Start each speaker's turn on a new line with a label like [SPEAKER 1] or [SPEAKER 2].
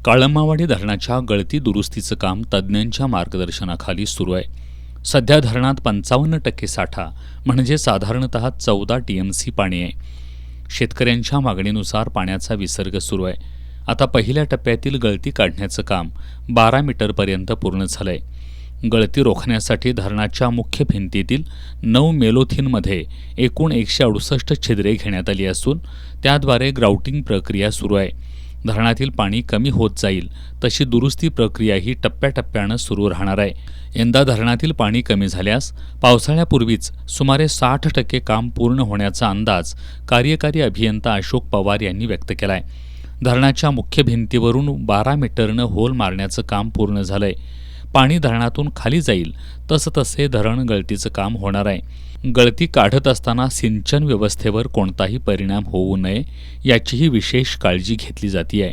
[SPEAKER 1] काळमावाडी धरणाच्या गळती दुरुस्तीचं काम तज्ज्ञांच्या मार्गदर्शनाखाली सुरू आहे. सध्या धरणात 55% साठा म्हणजे साधारणतः 14 TMC पाणी आहे. शेतकऱ्यांच्या मागणीनुसार पाण्याचा विसर्ग सुरू आहे. आता पहिल्या टप्प्यातील गळती काढण्याचं काम 12 मीटरपर्यंत पूर्ण झालंय. गळती रोखण्यासाठी धरणाच्या मुख्य भिंतीतील 9 मेलोथिनमध्ये एकूण 168 छिद्रे घेण्यात आली असून त्याद्वारे ग्राउटिंग प्रक्रिया सुरू आहे. धरणातील पाणी कमी होत जाईल तशी दुरुस्ती प्रक्रियाही टप्प्याटप्प्यानं सुरू राहणार आहे. यंदा धरणातील पाणी कमी झाल्यास पावसाळ्यापूर्वीच सुमारे 60% काम पूर्ण होण्याचा अंदाज कार्यकारी अभियंता अशोक पवार यांनी व्यक्त केला आहे. धरणाच्या मुख्य भिंतीवरून 12 मीटरनं होल मारण्याचं काम पूर्ण झालंय. पाणी धरणातून खाली जाईल तसतसे धरण गळतीचं काम होणार आहे. गळती काढत असताना सिंचन व्यवस्थेवर कोणताही परिणाम होऊ नये याचीही विशेष काळजी घेतली जाते आहे.